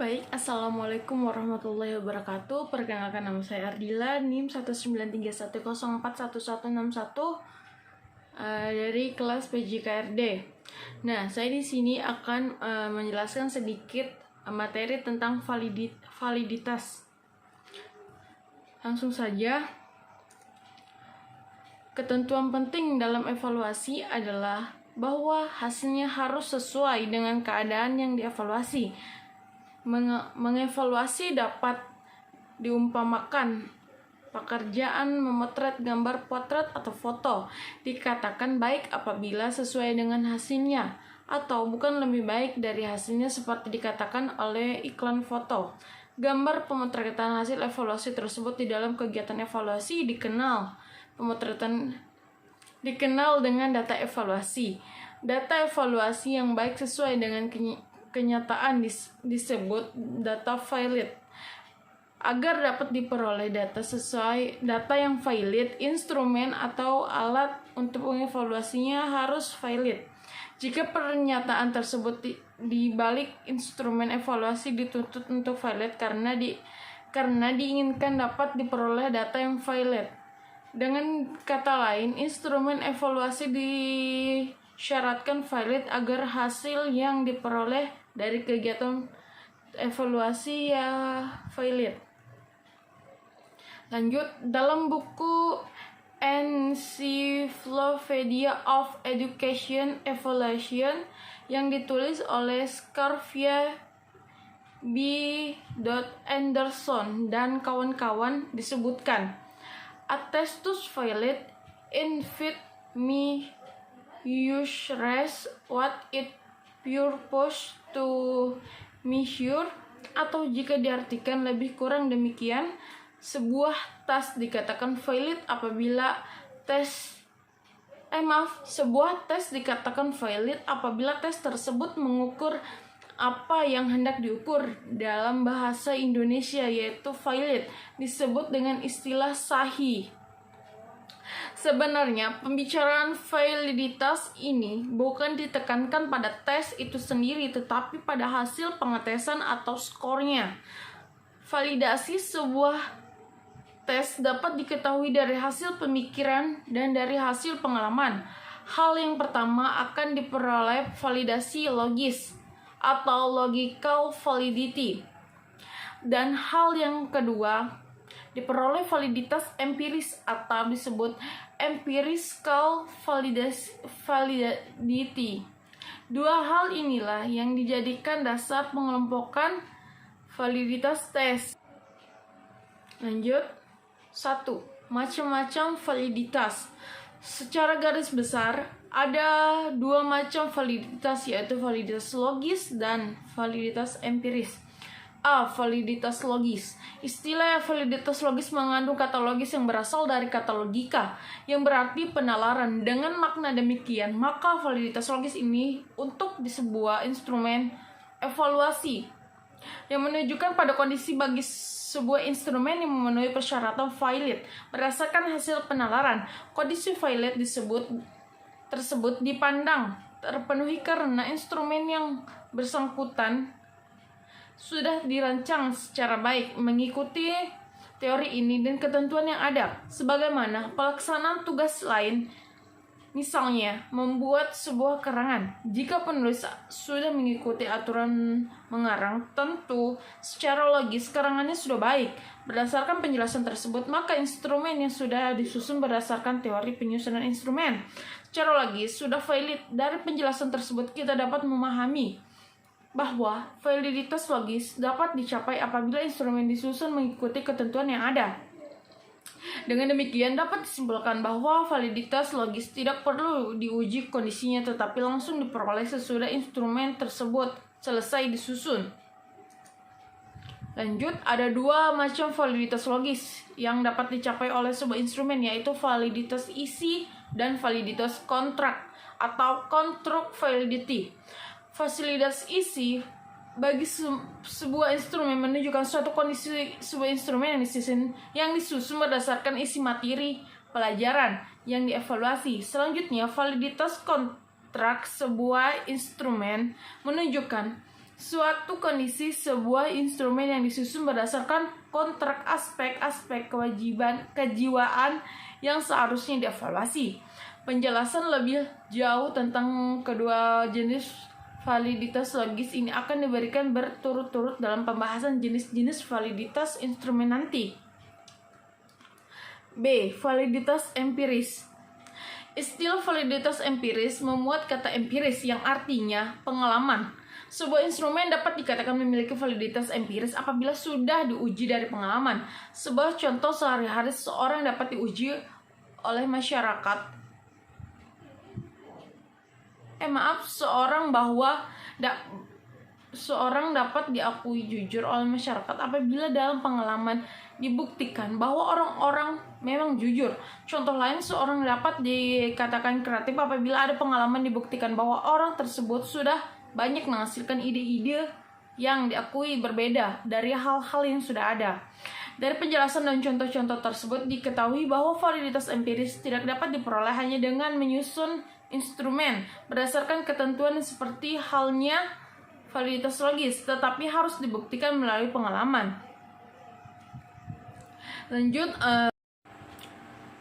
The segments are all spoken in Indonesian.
Baik, Assalamualaikum warahmatullahi wabarakatuh. Perkenalkan, nama saya Ardila, NIM 19310411161 dari kelas PJKRD. Nah, saya di sini akan menjelaskan sedikit materi tentang validitas. Langsung saja. Ketentuan penting dalam evaluasi adalah bahwa hasilnya harus sesuai dengan keadaan yang dievaluasi. Mengevaluasi dapat diumpamakan pekerjaan memotret gambar potret atau foto. Dikatakan baik apabila sesuai dengan hasilnya, atau bukan lebih baik dari hasilnya seperti dikatakan oleh iklan foto. Gambar pemotretan hasil evaluasi tersebut di dalam kegiatan evaluasi dikenal dengan data evaluasi. Data evaluasi yang baik sesuai dengan kenyataan disebut data valid. Agar dapat diperoleh data yang valid, instrumen atau alat untuk mengevaluasinya harus valid. Jika pernyataan tersebut di balik instrumen evaluasi dituntut untuk valid karena diinginkan dapat diperoleh data yang valid. Dengan kata lain, instrumen evaluasi disyaratkan valid agar hasil yang diperoleh dari kegiatan evaluasi valid. Lanjut, dalam buku Encyclopedia of Education Evaluation yang ditulis oleh Scarvia B. Anderson dan kawan-kawan disebutkan, a testus valid in fit me uses what it purpose to measure, atau jika diartikan lebih kurang demikian, sebuah tes dikatakan valid apabila tes tersebut mengukur apa yang hendak diukur. Dalam bahasa Indonesia, yaitu valid disebut dengan istilah sahih. Sebenarnya, pembicaraan validitas ini bukan ditekankan pada tes itu sendiri, tetapi pada hasil pengetesan atau skornya. Validasi sebuah tes dapat diketahui dari hasil pemikiran dan dari hasil pengalaman. Hal yang pertama akan diperoleh validasi logis atau logical validity. Dan hal yang kedua diperoleh validitas empiris atau disebut empirical validity. Dua hal inilah yang dijadikan dasar pengelompokan validitas tes. Lanjut. 1. Macam-macam validitas. Secara garis besar, ada dua macam validitas, yaitu validitas logis dan validitas empiris. A. Validitas logis. Istilah validitas logis mengandung kata logis yang berasal dari kata logika, yang berarti penalaran. Dengan makna demikian, maka validitas logis ini untuk di sebuah instrumen evaluasi yang menunjukkan pada kondisi bagi sebuah instrumen yang memenuhi persyaratan valid berdasarkan hasil penalaran. Kondisi valid tersebut dipandang terpenuhi karena instrumen yang bersangkutan sudah dirancang secara baik mengikuti teori ini dan ketentuan yang ada. Sebagaimana pelaksanaan tugas lain, misalnya membuat sebuah karangan. Jika penulis sudah mengikuti aturan mengarang, tentu secara logis karangannya sudah baik. Berdasarkan penjelasan tersebut, maka instrumen yang sudah disusun berdasarkan teori penyusunan instrumen secara logis sudah valid. Dari penjelasan tersebut kita dapat memahami bahwa validitas logis dapat dicapai apabila instrumen disusun mengikuti ketentuan yang ada. Dengan demikian dapat disimpulkan bahwa validitas logis tidak perlu diuji kondisinya, tetapi langsung diperoleh sesudah instrumen tersebut selesai disusun. Lanjut, ada dua macam validitas logis yang dapat dicapai oleh sebuah instrumen, yaitu validitas isi dan validitas kontrak atau contract validity. Validitas isi bagi sebuah instrumen menunjukkan suatu kondisi sebuah instrumen yang disusun berdasarkan isi materi pelajaran yang dievaluasi. Selanjutnya, validitas kontrak sebuah instrumen menunjukkan Suatu kondisi sebuah instrumen yang disusun berdasarkan kontrak aspek-aspek kejiwaan yang seharusnya dievaluasi. Penjelasan lebih jauh tentang kedua jenis validitas logis ini akan diberikan berturut-turut dalam pembahasan jenis-jenis validitas instrumen nanti. B. Validitas empiris. Istilah validitas empiris memuat kata empiris yang artinya pengalaman. Sebuah instrumen dapat dikatakan memiliki validitas empiris apabila sudah diuji dari pengalaman. Sebuah contoh sehari-hari seseorang dapat diuji oleh masyarakat. Seorang dapat diakui jujur oleh masyarakat apabila dalam pengalaman dibuktikan bahwa orang-orang memang jujur. Contoh lain, seorang dapat dikatakan kreatif apabila ada pengalaman dibuktikan bahwa orang tersebut sudah banyak menghasilkan ide-ide yang diakui berbeda dari hal-hal yang sudah ada. Dari penjelasan dan contoh-contoh tersebut diketahui bahwa validitas empiris tidak dapat diperoleh hanya dengan menyusun instrumen berdasarkan ketentuan seperti halnya validitas logis, tetapi harus dibuktikan melalui pengalaman. Lanjut,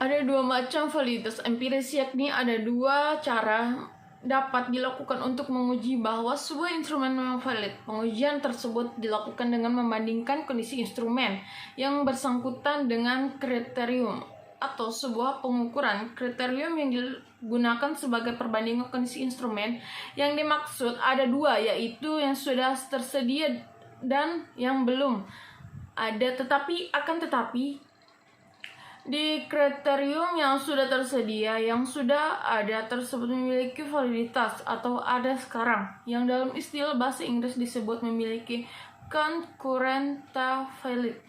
ada dua macam validitas empiris, yakni ada dua cara dapat dilakukan untuk menguji bahwa sebuah instrumen memang valid. Pengujian tersebut dilakukan dengan membandingkan kondisi instrumen yang bersangkutan dengan kriterium atau sebuah pengukuran. Kriterium yang digunakan sebagai perbandingan kondisi instrumen yang dimaksud ada dua, yaitu yang sudah tersedia dan yang belum ada. Tetapi di kriterium yang sudah tersedia, yang sudah ada tersebut memiliki validitas atau ada sekarang, yang dalam istilah bahasa Inggris disebut memiliki concurrenta valid.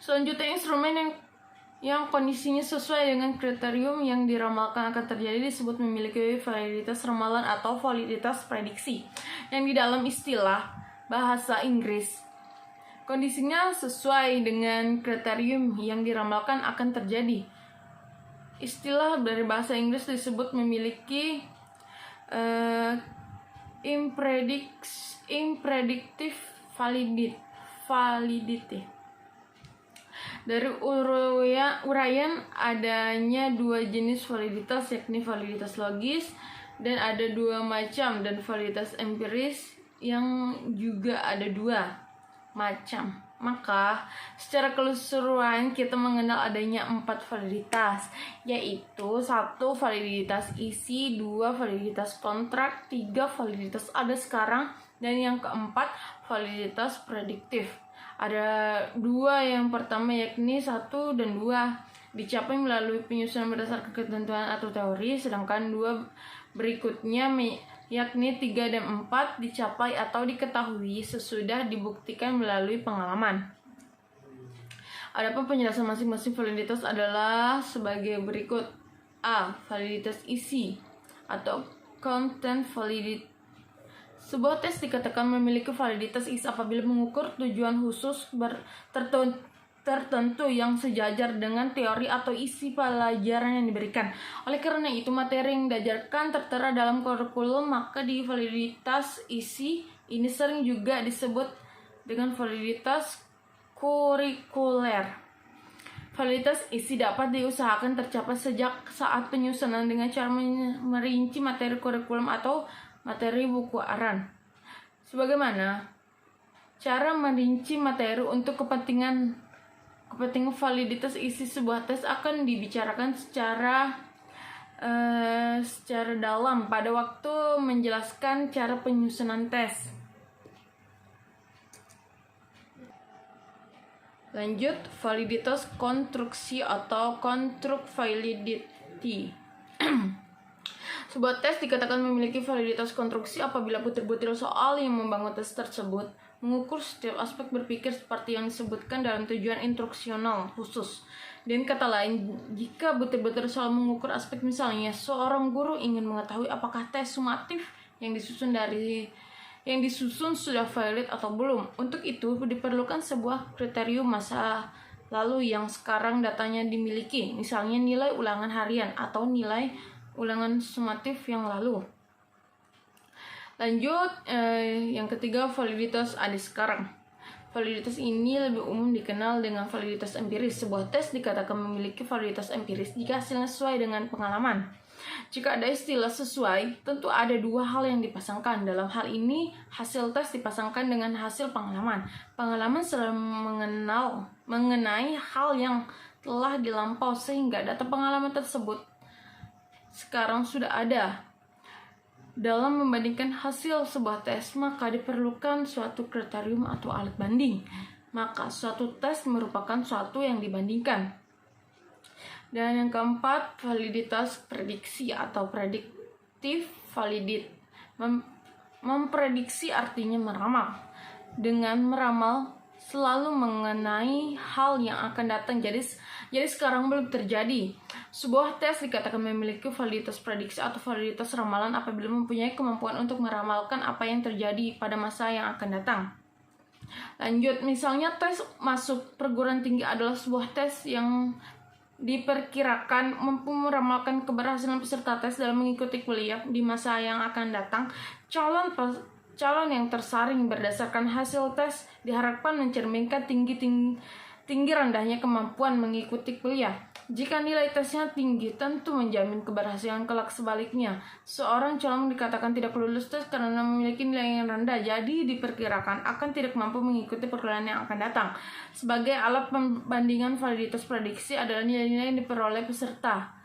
Selanjutnya, instrumen yang kondisinya sesuai dengan kriterium yang diramalkan akan terjadi disebut memiliki validitas ramalan atau validitas prediksi, yang di dalam istilah bahasa Inggris kondisinya sesuai dengan kriterium yang diramalkan akan terjadi. Istilah dari bahasa Inggris disebut memiliki impredictive validity. Dari uraian adanya dua jenis validitas, yakni validitas logis dan ada dua macam, dan validitas empiris yang juga ada dua macam. Maka secara keseluruhan kita mengenal adanya 4 validitas, yaitu 1 validitas isi, 2 validitas kontrak, 3 validitas ada sekarang, dan yang keempat validitas prediktif. Ada 2, yang pertama yakni 1 dan 2 dicapai melalui penyusunan berdasarkan ketentuan atau teori, sedangkan 2 berikutnya yakni 3 dan 4 dicapai atau diketahui sesudah dibuktikan melalui pengalaman. Adapun penjelasan masing-masing validitas adalah sebagai berikut. A. Validitas isi atau content validity. Sebuah tes dikatakan memiliki validitas isi apabila mengukur tujuan khusus tertentu yang sejajar dengan teori atau isi pelajaran yang diberikan. Oleh karena itu, materi yang diajarkan tertera dalam kurikulum, maka di validitas isi ini sering juga disebut dengan validitas kurikuler. Validitas isi dapat diusahakan tercapai sejak saat penyusunan dengan cara merinci materi kurikulum atau materi buku aran. Sebagaimana cara merinci materi untuk kepentingan validitas isi sebuah tes akan dibicarakan secara dalam pada waktu menjelaskan cara penyusunan tes. Lanjut, validitas konstruksi atau construct validity. Sebuah tes dikatakan memiliki validitas konstruksi apabila butir-butir soal yang membangun tes tersebut mengukur setiap aspek berpikir seperti yang disebutkan dalam tujuan instruksional khusus. Dan kata lain, jika butir-butir soal mengukur aspek, misalnya seorang guru ingin mengetahui apakah tes sumatif yang disusun sudah valid atau belum. Untuk itu diperlukan sebuah kriterium masa lalu yang sekarang datanya dimiliki, misalnya nilai ulangan harian atau nilai ulangan sumatif yang lalu. Lanjut, yang ketiga, validitas ada sekarang. Validitas ini lebih umum dikenal dengan validitas empiris. Sebuah tes dikatakan memiliki validitas empiris jika hasilnya sesuai dengan pengalaman. Jika ada istilah sesuai, tentu ada dua hal yang dipasangkan. Dalam hal ini, hasil tes dipasangkan dengan hasil pengalaman. Pengalaman selalu mengenai hal yang telah dilampau sehingga data pengalaman tersebut sekarang sudah ada. Dalam membandingkan hasil sebuah tes, maka diperlukan suatu kriterium atau alat banding. Maka suatu tes merupakan suatu yang dibandingkan. Dan yang keempat, validitas prediksi atau predictive validity. Memprediksi artinya meramal. Dengan meramal selalu mengenai hal yang akan datang, jadi sekarang belum terjadi. Sebuah tes dikatakan memiliki validitas prediksi atau validitas ramalan apabila mempunyai kemampuan untuk meramalkan apa yang terjadi pada masa yang akan datang. Lanjut, misalnya tes masuk perguruan tinggi adalah sebuah tes yang diperkirakan mampu meramalkan keberhasilan peserta tes dalam mengikuti kuliah di masa yang akan datang. Calon yang tersaring berdasarkan hasil tes diharapkan mencerminkan tinggi rendahnya kemampuan mengikuti kuliah. Jika nilai tesnya tinggi, tentu menjamin keberhasilan kelak. Sebaliknya, seorang calon dikatakan tidak lulus tes karena memiliki nilai yang rendah, jadi diperkirakan akan tidak mampu mengikuti perkuliahan yang akan datang. Sebagai alat pembandingan, validitas prediksi adalah nilai-nilai yang diperoleh peserta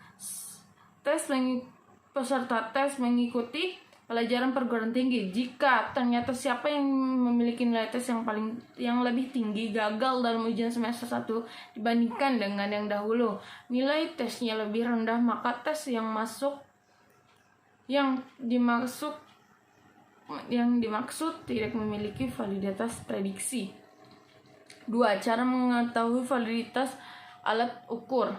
tes mengikuti pelajaran perguruan tinggi. Jika ternyata siapa yang memiliki nilai tes yang lebih tinggi gagal dalam ujian semester 1 dibandingkan dengan yang dahulu, nilai tesnya lebih rendah, maka tes yang dimaksud tidak memiliki validitas prediksi. 2. Cara mengetahui validitas alat ukur.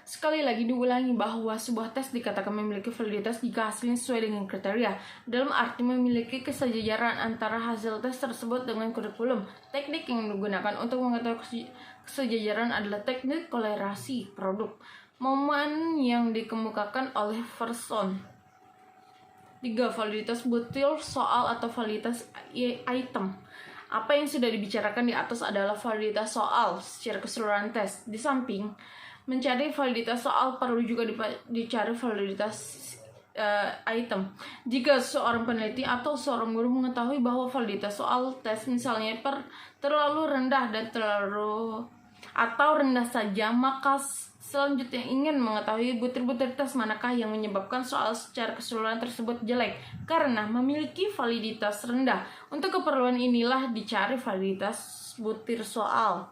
Sekali lagi diulangi bahwa sebuah tes dikatakan memiliki validitas jika hasilnya sesuai dengan kriteria, dalam arti memiliki kesejajaran antara hasil tes tersebut dengan kurikulum. Teknik yang digunakan untuk mengetahui kesejajaran adalah teknik kolerasi produk, momen yang dikemukakan oleh Ferson. 3. Validitas butir soal atau validitas item. Apa yang sudah dibicarakan di atas adalah validitas soal secara keseluruhan tes. Di samping mencari validitas soal, perlu juga dicari validitas item. Jika seorang peneliti atau seorang guru mengetahui bahwa validitas soal tes misalnya terlalu rendah atau rendah saja, maka selanjutnya ingin mengetahui butir-butir tes manakah yang menyebabkan soal secara keseluruhan tersebut jelek karena memiliki validitas rendah. Untuk keperluan inilah dicari validitas butir soal.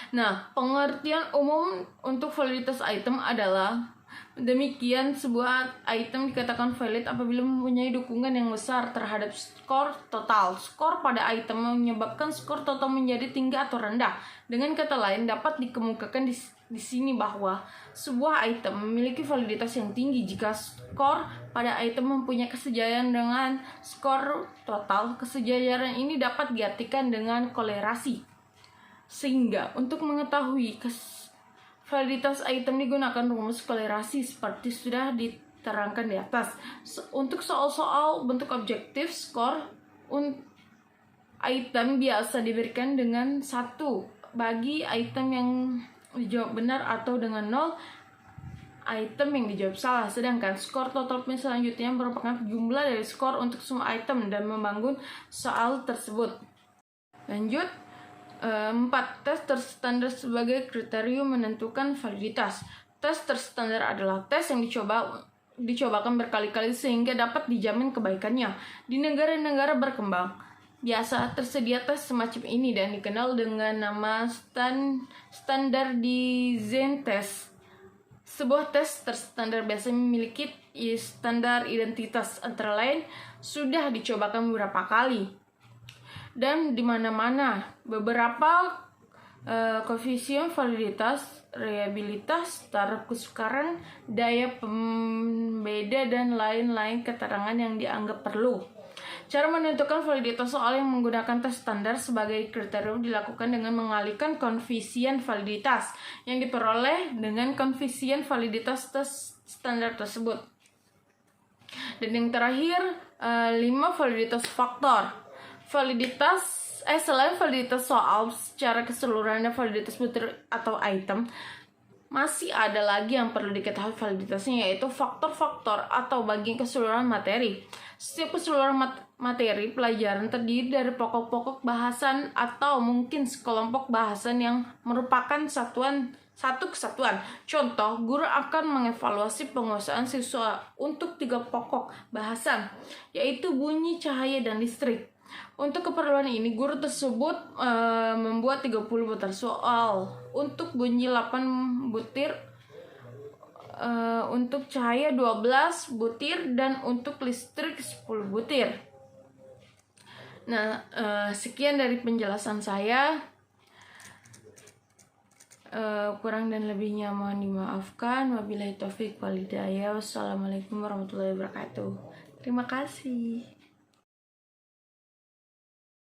Nah, pengertian umum untuk validitas item adalah demikian: sebuah item dikatakan valid apabila mempunyai dukungan yang besar terhadap skor total. Skor pada item menyebabkan skor total menjadi tinggi atau rendah. Dengan kata lain, dapat dikemukakan di sini bahwa sebuah item memiliki validitas yang tinggi jika skor pada item mempunyai kesejajaran dengan skor total. Kesejajaran ini dapat diartikan dengan kolerasi. Sehingga untuk mengetahui validitas item digunakan rumus kolerasi seperti sudah diterangkan di atas. Untuk soal-soal bentuk objektif, skor item biasa diberikan dengan 1 bagi item yang dijawab benar atau dengan 0 item yang dijawab salah. Sedangkan skor total selanjutnya merupakan jumlah dari skor untuk semua item dan membangun soal tersebut. Lanjut. 4. Tes terstandar sebagai kriterium menentukan validitas. Tes terstandar adalah tes yang dicobakan berkali-kali sehingga dapat dijamin kebaikannya. Di negara-negara berkembang, biasa tersedia tes semacam ini dan dikenal dengan nama standardized test. Sebuah tes terstandar biasanya memiliki standar identitas, antara lain sudah dicobakan beberapa kali dan di mana-mana. Beberapa koefisien validitas, reliabilitas, taraf kesukaran, daya pembeda, dan lain-lain keterangan yang dianggap perlu. Cara menentukan validitas soal yang menggunakan tes standar sebagai kriterium dilakukan dengan mengalihkan koefisien validitas yang diperoleh dengan koefisien validitas tes standar tersebut. Dan yang terakhir, 5 validitas faktor. Selain validitas soal secara keseluruhan dan validitas butir atau item, masih ada lagi yang perlu diketahui validitasnya, yaitu faktor-faktor atau bagian keseluruhan materi. Setiap keseluruhan materi pelajaran terdiri dari pokok-pokok bahasan atau mungkin sekelompok bahasan yang merupakan satu kesatuan. Contoh, guru akan mengevaluasi penguasaan siswa untuk 3 pokok bahasan, yaitu bunyi, cahaya, dan listrik. Untuk keperluan ini, guru tersebut membuat 30 butir soal. Untuk bunyi 8 butir, untuk cahaya 12 butir, dan untuk listrik 10 butir. Nah, sekian dari penjelasan saya. Kurang dan lebihnya mohon dimaafkan. Wabillahi taufiq wal hidayah. Wassalamualaikum warahmatullahi wabarakatuh. Terima kasih.